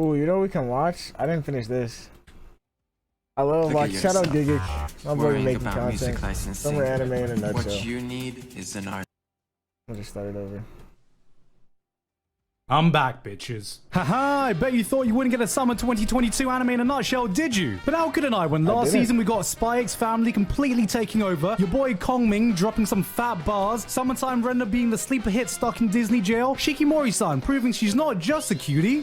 Ooh, you know what we can watch? I didn't finish this. I love like shout out Gigik. I'm really making content. Summer anime in a nutshell. What you need is an art. I'll just start it over. I'm back, bitches. Haha, I bet you thought you wouldn't get a summer 2022 anime in a nutshell, did you? But how couldn't I when last season we got Spy X Family completely taking over, your boy Kongming dropping some fat bars, Summertime Render being the sleeper hit stuck in Disney jail, Shikimori-san proving she's not just a cutie,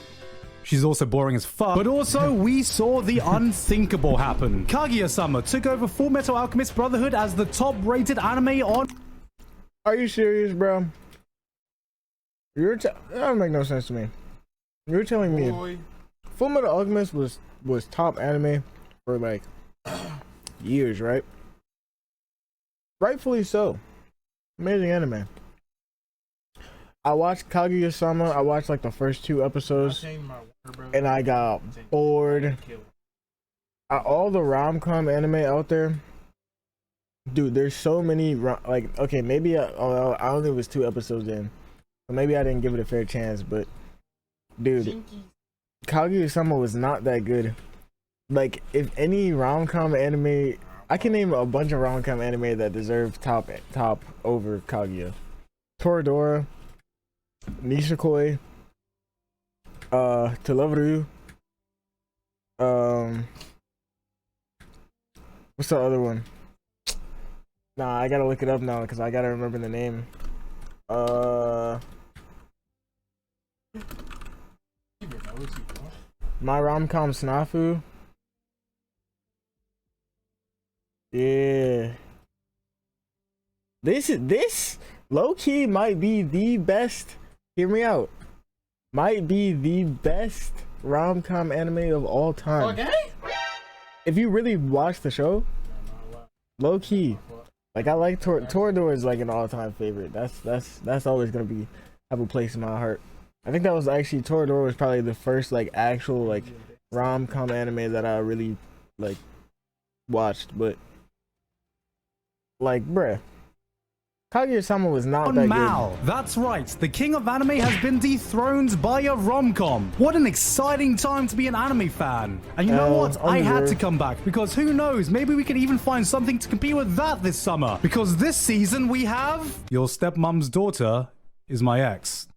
she's also boring as fuck. But also, we saw the unthinkable happen. Kaguya-sama took over Full Metal Alchemist Brotherhood as the top-rated anime on... Are you serious, bro? That don't make no sense to me. You're telling me Full Metal Alchemist was top anime for like years, right? Rightfully so. Amazing anime. I watched Kaguya-sama. I watched like the first 2 episodes, and I got bored. All the rom-com anime out there, dude. There's so many. Like, okay, maybe I only was 2 episodes in. So maybe I didn't give it a fair chance, but dude, Kaguya-sama was not that good. Like, if any rom-com anime, I can name a bunch of rom-com anime that deserve top over Kaguya. Toradora, Nisekoi, To Love Ryu, what's the other one? Nah, I gotta look it up now because I gotta remember the name. My Rom-com Snafu. Yeah. This low-key might be the best. Hear me out. Might be the best rom-com anime of all time. Okay. If you really watch the show, low-key. Like, I like Toradora is like an all-time favorite. That's always gonna have a place in my heart. I think that was actually Toradora was probably the first like actual like rom-com anime that I really like watched, but like bruh, Kaguya-sama was not that good. That's right, the king of anime has been dethroned by a rom-com. What an exciting time to be an anime fan. And you know what? I had to come back because who knows, maybe we could even find something to compete with that this summer. Because this season we have Your Stepmom's Daughter Is My Ex.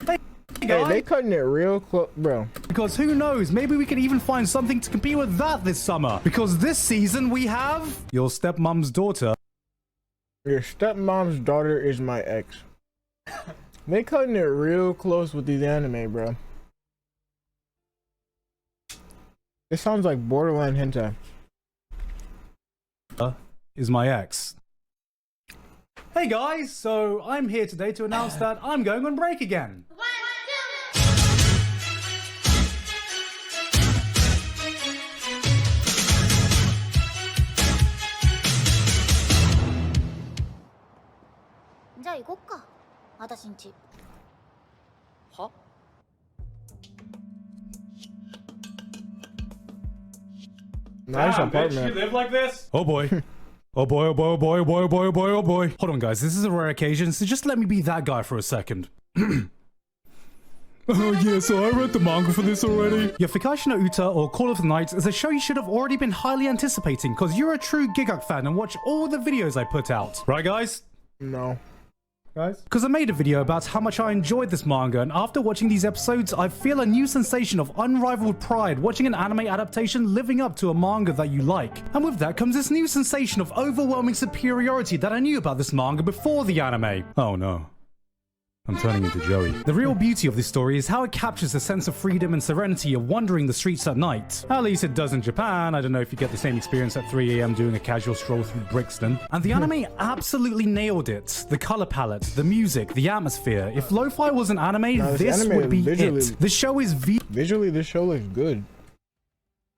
Hey, they cutting it real close, bro. Because who knows, maybe we could even find something to compete with that this summer. Because this season we have Your Stepmom's Daughter. Your Stepmom's Daughter Is My Ex. They cutting it real close with these anime, bro. It sounds like borderline hentai. Is my ex. Hey guys, so I'm here today to announce that I'm going on break again. Nice apartment. You live like this? Oh boy. Oh boy, oh boy, oh boy, oh boy, oh boy, oh boy, oh boy. Hold on guys, this is a rare occasion, so just let me be that guy for a second. Oh yeah, so I read the manga for this already. Yeah, Fukashi no Uta, or Call of the Night, is a show you should have already been highly anticipating, because you're a true Giguk fan and watch all the videos I put out. Right guys? No. Guys? Because I made a video about how much I enjoyed this manga, and after watching these episodes, I feel a new sensation of unrivaled pride watching an anime adaptation living up to a manga that you like. And with that comes this new sensation of overwhelming superiority that I knew about this manga before the anime. Oh no. I'm turning into Joey. The real beauty of this story is how it captures a sense of freedom and serenity of wandering the streets at night. At least it does in Japan. I don't know if you get the same experience at 3 AM doing a casual stroll through Brixton. And the anime absolutely nailed it. The color palette, the music, the atmosphere. If lo-fi was an anime, this would be it. The show is visually, this show looks good.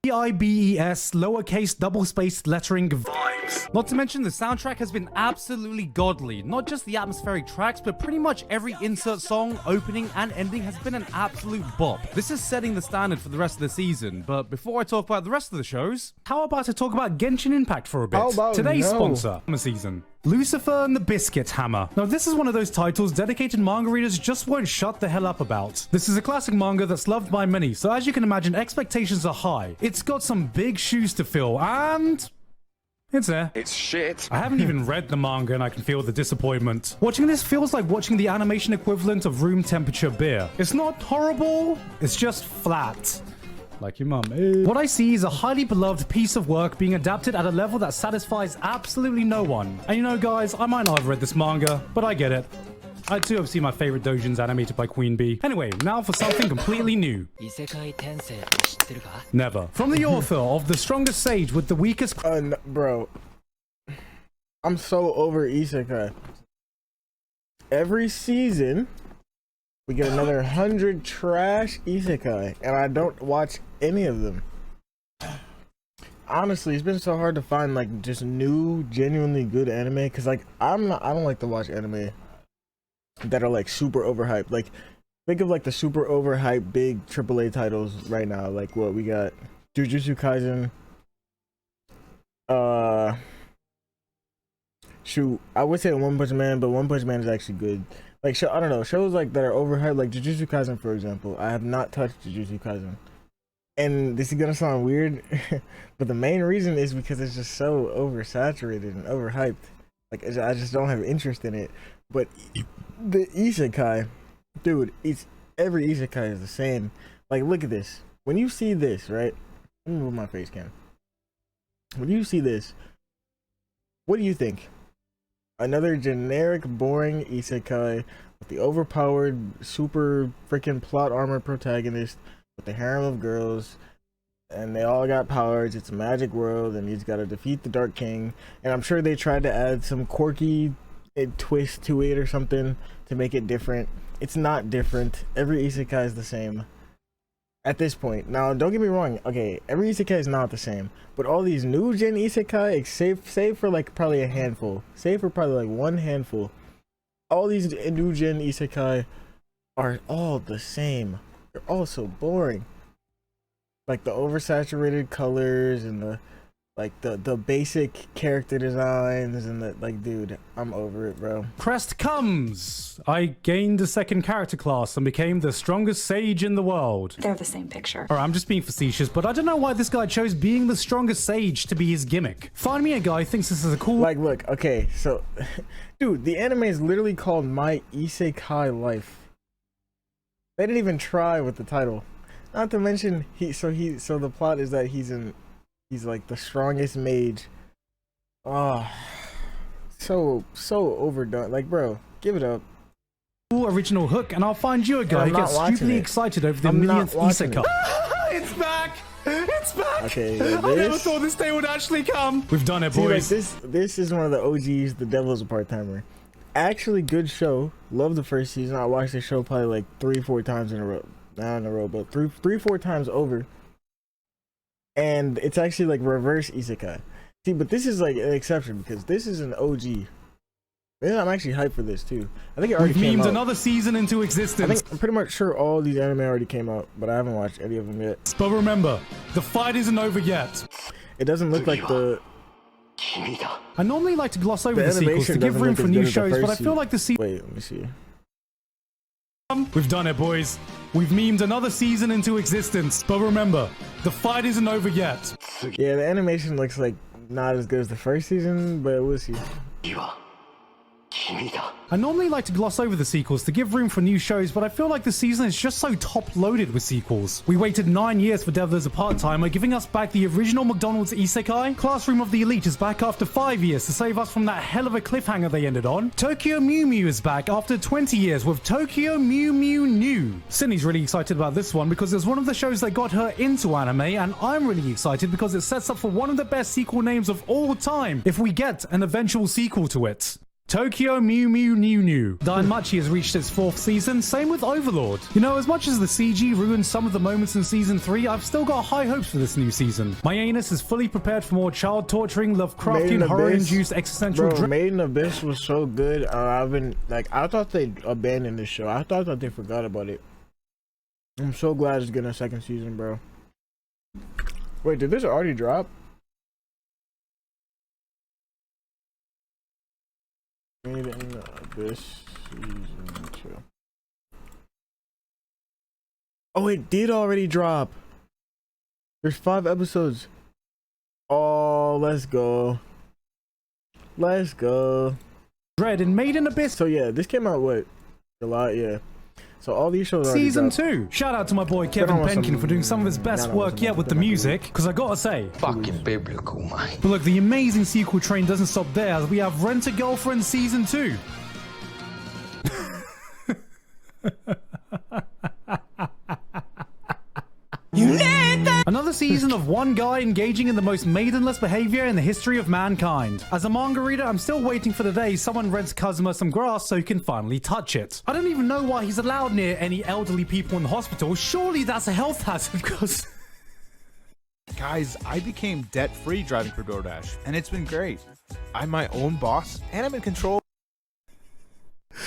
VIBES, lowercase double-spaced lettering vibe. Not to mention the soundtrack has been absolutely godly. Not just the atmospheric tracks, but pretty much every insert song, opening and ending has been an absolute bop. This is setting the standard for the rest of the season, but before I talk about the rest of the shows, how about I talk about Genshin Impact for a bit? How about Today's no? sponsor, the season. Lucifer and the Biscuit Hammer. Now this is one of those titles dedicated manga readers just won't shut the hell up about. This is a classic manga that's loved by many, so as you can imagine, expectations are high. It's got some big shoes to fill, and it's there. It's shit. I haven't even read the manga and I can feel the disappointment. Watching this feels like watching the animation equivalent of room temperature beer. It's not horrible, it's just flat. Like your mum. What I see is a highly beloved piece of work being adapted at a level that satisfies absolutely no one. And you know guys, I might not have read this manga, but I get it. I too have seen my favorite doujins animated by Queen Bee. Anyway, now for something completely new. Never. From the author of The Strongest Sage with the Weakest... Bro. I'm so over Isekai. Every season, we get another 100 trash Isekai, and I don't watch any of them. Honestly, it's been so hard to find like just new, genuinely good anime, because like I don't like to watch anime that are like super overhyped. Like think of like the super overhyped big AAA titles right now. Like what we got, Jujutsu Kaisen. Shoot, I would say One Punch Man, but One Punch Man is actually good. Like I don't know, shows like that are overhyped, like Jujutsu Kaisen for example. I have not touched Jujutsu Kaisen, and this is gonna sound weird, but the main reason is because it's just so oversaturated and overhyped. Like I just don't have interest in it. But the Isekai, dude, every Isekai is the same. Like look at this. When you see this, right? Let me move my face cam. When you see this, what do you think? Another generic, boring Isekai with the overpowered, super freaking plot armor protagonist with the harem of girls, and they all got powers. It's a magic world, and he's got to defeat the Dark King. And I'm sure they tried to add some quirky twist to it or something to make it different. It's not different. Every Isekai is the same at this point. Now, don't get me wrong. Okay, every Isekai is not the same, but all these new gen Isekai, save for like probably a handful, save for probably like one handful, all these new gen Isekai are all the same. They're all so boring. Like the oversaturated colors and the basic character designs and the like, dude, I'm over it, bro. Crest comes! I gained a second character class and became the strongest sage in the world. They're the same picture. Alright, I'm just being facetious, but I don't know why this guy chose being the strongest sage to be his gimmick. Find me a guy who thinks this is a cool... Like, look, okay, so... dude, the anime is literally called My Isekai Life. They didn't even try with the title. Not to mention, so the plot is that he's like the strongest mage. Oh, so overdone. Like, bro, give it up. Cool original hook, and I'll find you a guy who gets stupidly excited over the millionth Isekai. It's back! It's back! Okay, I never thought this day would actually come. We've done it, boys. See, like, this is one of the OGs. The Devil's a Part-Timer. Actually, good show. Love the first season. I watched the show probably like 3-4 times in a row. Not in a row, but 3-4 times over. And it's actually like reverse Isekai. See, but this is like an exception because this is an OG. Yeah, I'm actually hyped for this too. I think it already came out. We've memed another season into existence. I'm pretty much sure all these anime already came out, but I haven't watched any of them yet. But remember, the fight isn't over yet. It doesn't look like the... I normally like to gloss over the sequels to give room for new shows, but I feel like the sequel... Wait, let me see. We've done it, boys. We've memed another season into existence. But remember, the fight isn't over yet. Yeah, the animation looks like not as good as the first season, but we'll see. I normally like to gloss over the sequels to give room for new shows, but I feel like the season is just so top-loaded with sequels. We waited 9 years for Devil as a Part-Timer, giving us back the original McDonald's Isekai. Classroom of the Elite is back after 5 years to save us from that hell of a cliffhanger they ended on. Tokyo Mew Mew is back after 20 years with Tokyo Mew Mew New. Sydney's really excited about this one because it's one of the shows that got her into anime, and I'm really excited because it sets up for one of the best sequel names of all time if we get an eventual sequel to it. Tokyo Mew Mew New New. Danmachi has reached its 4th season, same with Overlord. You know, as much as the CG ruined some of the moments in season 3, I've still got high hopes for this new season. My anus is fully prepared for more child torturing, Lovecraftian horror-induced existential Bro, Made in Abyss was so good. I thought they abandoned this show. I thought that they forgot about it. I'm so glad it's getting a 2nd season, bro. Wait, did this already drop? Made in Abyss season 2. Oh, it did already drop. There's 5 episodes. Oh, let's go. Let's go. Dread in Made in Abyss. So yeah, this came out what? July, yeah. So all these shows already Season dropped. 2. Shout out to my boy Kevin Penkin for doing some of his best work yet with the music, because I gotta say, Fucking biblical, man. but look, the amazing sequel train doesn't stop there, as we have Rent a Girlfriend Season 2. Another season of one guy engaging in the most maidenless behavior in the history of mankind. As a manga reader, I'm still waiting for the day someone rents Kazuma some grass so he can finally touch it. I don't even know why he's allowed near any elderly people in the hospital. Surely that's a health hazard, because... Guys, I became debt-free driving for DoorDash, and it's been great. I'm my own boss, and I'm in control.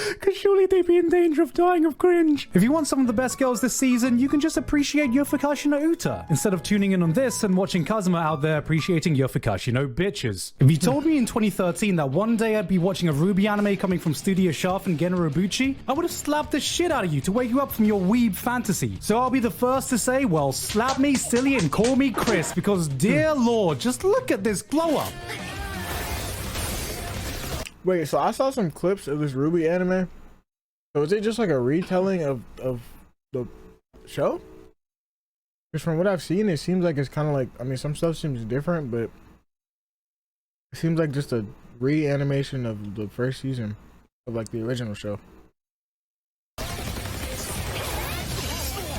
Because surely they'd be in danger of dying of cringe. If you want some of the best girls this season, you can just appreciate Yofukashi no Uta, instead of tuning in on this and watching Kazuma out there appreciating Yofukashi no bitches. If you told me in 2013 that one day I'd be watching a RWBY anime coming from Studio Shaft and Genrobuchi, I would have slapped the shit out of you to wake you up from your weeb fantasy. So I'll be the first to say, well, slap me silly and call me Chris, because dear lord, just look at this glow up. Wait, so I saw some clips of this RWBY anime. So is it just like a retelling of the show? Because from what I've seen, it seems like it's kind of like, I mean, some stuff seems different, but it seems like just a reanimation of the 1st season of like the original show.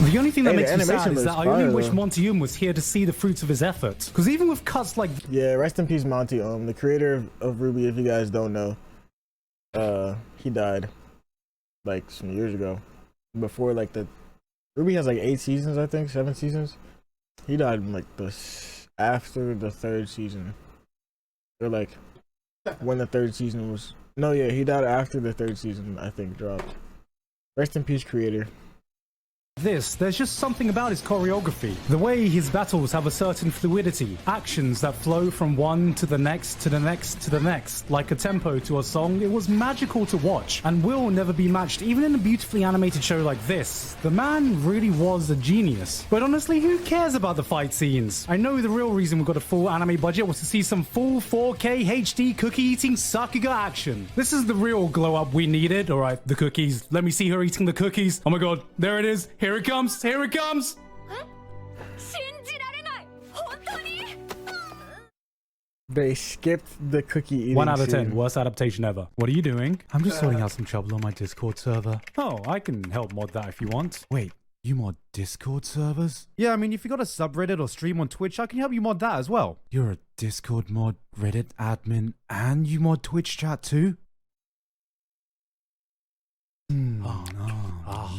The only thing that makes me sad is that I only wish though. Monty was here to see the fruits of his efforts. Because even with cuts like... Yeah, rest in peace, Monty. The creator of RWBY, if you guys don't know, he died like some years ago. Before like the RWBY has like 8 seasons, I think, 7 seasons. He died like after the 3rd season, or like when the 3rd season was. No, yeah, he died after the 3rd season, I think, dropped. Rest in peace, creator. this, there's just something about his choreography. The way his battles have a certain fluidity, actions that flow from one to the next, to the next, to the next, like a tempo to a song. It was magical to watch, and will never be matched even in a beautifully animated show like this. The man really was a genius. But honestly, who cares about the fight scenes? I know the real reason we got a full anime budget was to see some full 4K HD cookie-eating Sakuga action. This is the real glow-up we needed. Alright, the cookies. Let me see her eating the cookies. Oh my god, there it is. Here it comes. Here it comes. They skipped the cookie eating 1 out of 10. scene. Worst adaptation ever. What are you doing? I'm just sorting out some trouble on my Discord server. Oh, I can help mod that if you want. Wait, you mod Discord servers? Yeah, I mean, if you got a subreddit or stream on Twitch, I can help you mod that as well. You're a Discord mod, Reddit admin, and you mod Twitch chat too? Oh no.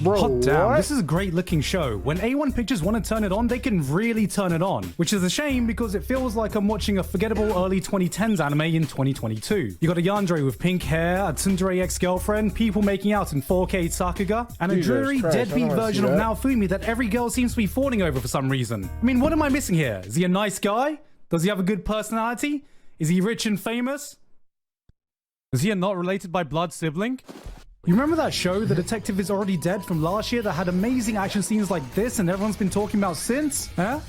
Bro, Hot damn, what? this is a great looking show. When A1 Pictures want to turn it on, they can really turn it on. Which is a shame because it feels like I'm watching a forgettable early 2010s anime in 2022. You got a yandere with pink hair, a tsundere ex-girlfriend, people making out in 4K Sakuga, and a Jesus dreary Christ, I deadbeat don't wanna version see of that. Naofumi that every girl seems to be fawning over for some reason. I mean, what am I missing here? Is he a nice guy? Does he have a good personality? Is he rich and famous? Is he a not related by blood sibling? You remember that show, The Detective is Already Dead, from last year that had amazing action scenes like this and everyone's been talking about since? Huh?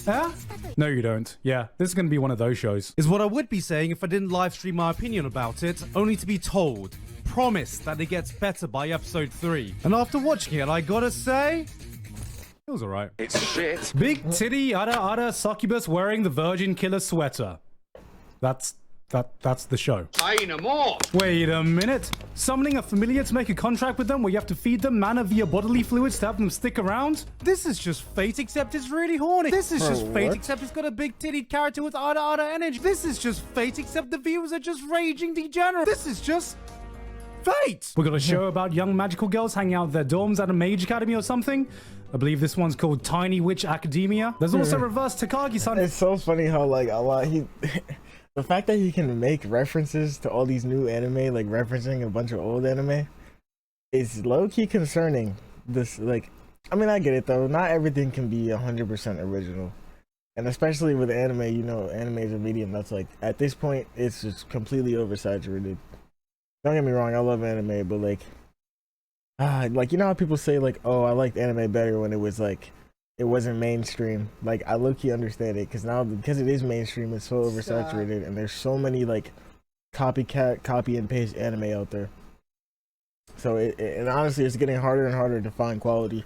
Huh? No, you don't. Yeah, this is going to be one of those shows. Is what I would be saying if I didn't live stream my opinion about it, only to be told, promised that it gets better by episode 3. And after watching it, I gotta say, it was alright. It's shit. Big titty, ada succubus wearing the virgin killer sweater. That's That's the show. Wait a minute. Summoning a familiar to make a contract with them where you have to feed them mana via bodily fluids to have them stick around? This is just Fate except it's really horny. This is just Fate except it's got a big titted character with ada energy. This is just Fate except the viewers are just raging degenerate. This is just Fate. We got a show about young magical girls hanging out at their dorms at a mage academy or something. I believe this one's called Tiny Witch Academia. There's also Reverse Takagi-san. It's so funny how like a lot the fact that he can make references to all these new anime, like referencing a bunch of old anime, is low-key concerning. This, like, I mean, I get it though. Not everything can be 100% original, and especially with anime, you know, anime is a medium that's like at this point it's just completely oversaturated. Don't get me wrong, I love anime, but like you know how people say like, oh, I liked anime better when it was like, it wasn't mainstream. Like, I low-key understand it because now, because it is mainstream, it's so oversaturated, and there's so many like copycat, copy and paste anime out there. So and honestly, it's getting harder and harder to find quality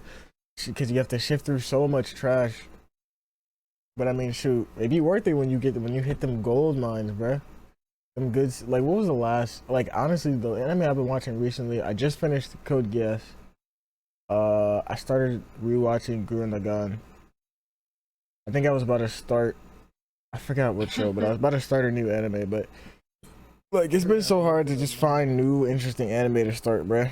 because you have to shift through so much trash. But I mean, shoot, it'd be worth it when you hit them gold mines, bruh. Them goods. Like, what was the last? Like, honestly, the anime I've been watching recently, I just finished Code Geass. I started rewatching Gurren Lagann. I think I was about to start, I forgot what show, but I was about to start a new anime, but like, it's been so hard to just find new interesting anime to start, bruh.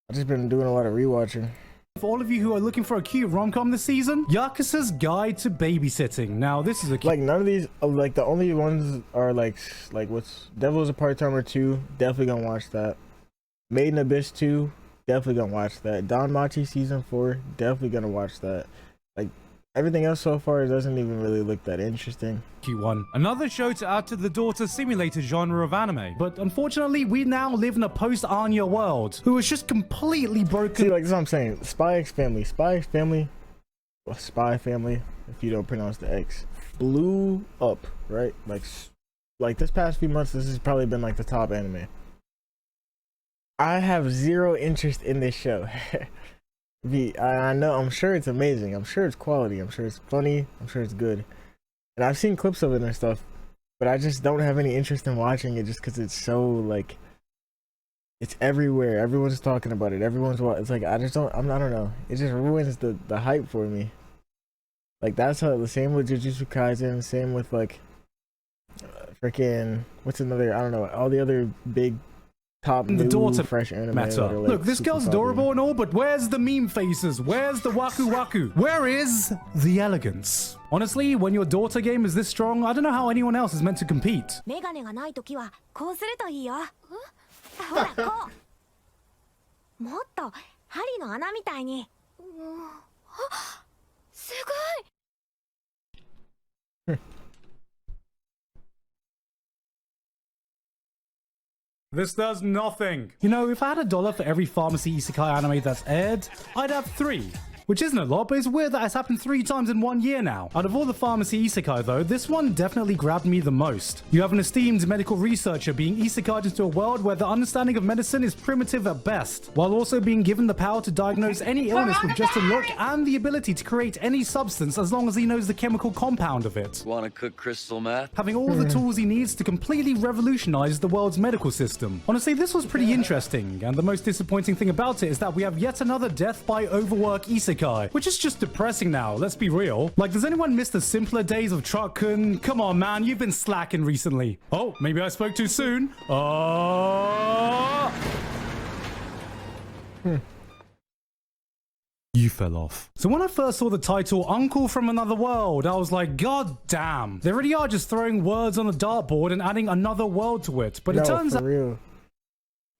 I've just been doing a lot of rewatching. For all of you who are looking for a cute rom-com this season, Yakuza's Guide to Babysitting. Now, this is a like, none of these, like, the only ones are like what's Devil's a Part-Timer 2, definitely gonna watch that. Made in Abyss 2, definitely gonna watch that. Don Machi Season 4, definitely gonna watch that. Like, everything else so far doesn't even really look that interesting. cute one. Another show to add to the daughter simulator genre of anime. But unfortunately, we now live in a post-Anya world, who is just completely broken. See, like, that's what I'm saying. Spy X Family, well, Spy Family, if you don't pronounce the X, blew up, right? Like this past few months, this has probably been like the top anime. I have zero interest in this show. I know, I'm sure it's amazing. I'm sure it's quality. I'm sure it's funny. I'm sure it's good. And I've seen clips of it and stuff, but I just don't have any interest in watching it just because it's so, like, it's everywhere. Everyone's talking about it. It's like, I don't know. It just ruins the hype for me. Like, that's how, the same with Jujutsu Kaisen, same with, like, freaking, what's another, I don't know, all the other big top the new daughter fresh anime. Meta. Like, look, this girl's adorable and all, but where's the meme faces? Where's the waku waku? Where is the elegance? Honestly, when your daughter game is this strong, I don't know how anyone else is meant to compete. メガネがないときはこうするといいよ。ほらこう。もっと針の穴みたいに。あ、すごい。This does nothing. You know, if I had $1 for every pharmacy isekai anime that's aired, I'd have 3. Which isn't a lot, but it's weird that it's happened 3 times in 1 year now. Out of all the pharmacy isekai though, this one definitely grabbed me the most. You have an esteemed medical researcher being isekai'd into a world where the understanding of medicine is primitive at best, while also being given the power to diagnose any illness with just a look and the ability to create any substance as long as he knows the chemical compound of it. Want to cook crystal meth? Having all the tools he needs to completely revolutionize the world's medical system. Honestly, this was pretty interesting, and the most disappointing thing about it is that we have yet another death by overwork isekai, which is just depressing now, let's be real. Like, does anyone miss the simpler days of Truck-kun? Come on, man, you've been slacking recently. Oh, maybe I spoke too soon. You fell off. So when I first saw the title, Uncle from Another World, I was like, God damn. They really are just throwing words on a dartboard and adding another world to it. But it turns out... real.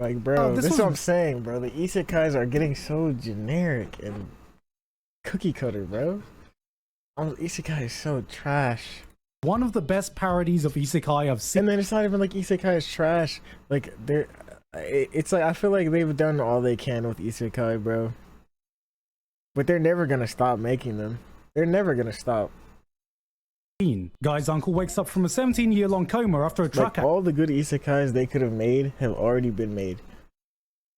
Like, bro, this is what I'm saying, bro. The isekais are getting so generic and cookie cutter, bro. Isekai is so trash. One of the best parodies of isekai I've seen. And then it's not even like isekai is trash. Like, it's like, I feel like they've done all they can with isekai, bro. But they're never gonna stop making them. They're never gonna stop. Guy's uncle wakes up from a 17-year-long coma after a truck all the good isekais they could have made have already been made.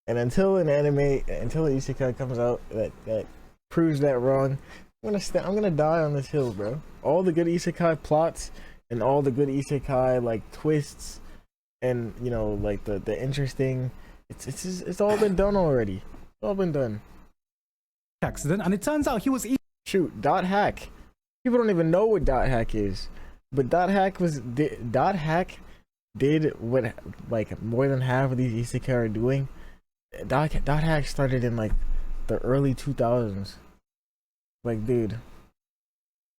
And until an isekai comes out that proves that wrong, I'm gonna die on this hill, bro. All the good isekai plots and all the good isekai like twists, and you know, like the interesting. It's all been done already. It's all been done. Accident, and it turns out he was Shoot, dot hack. People don't even know what dot hack is, but dot hack did what like more than half of these isekai are doing. Dot hack started in like the early 2000s. Like, dude.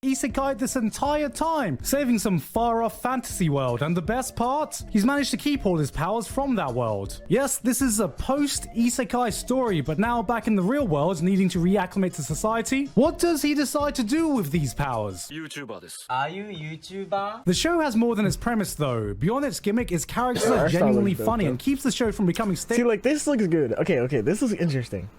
isekai this entire time, saving some far-off fantasy world, and the best part? He's managed to keep all his powers from that world. Yes, this is a post-isekai story, but now back in the real world, needing to reacclimate to society, what does he decide to do with these powers? Are you YouTuber? The show has more than its premise though. Beyond its gimmick, its characters are genuinely funny and keeps the show from becoming See, like, this looks good. Okay, this looks interesting.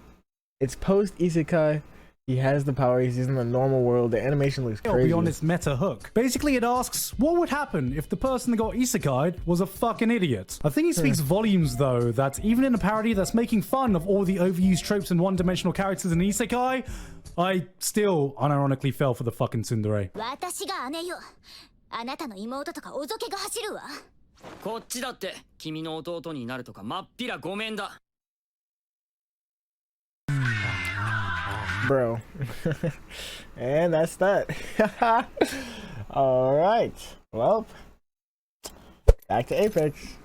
It's post-isekai. He has the power, he's in the normal world, the animation looks crazy. Beyond its meta hook. Basically, it asks, what would happen if the person that got isekai'd was a fucking idiot? I think it speaks volumes, though, that even in a parody that's making fun of all the overused tropes and one-dimensional characters in isekai, I still unironically fell for the fucking tsundere. 私が姉よ。あなたの妹とかおぞけが走るわ。こっちだって君の弟になるとかまっぴらごめんだ。Bro. And that's that. All right. Well, back to Apex.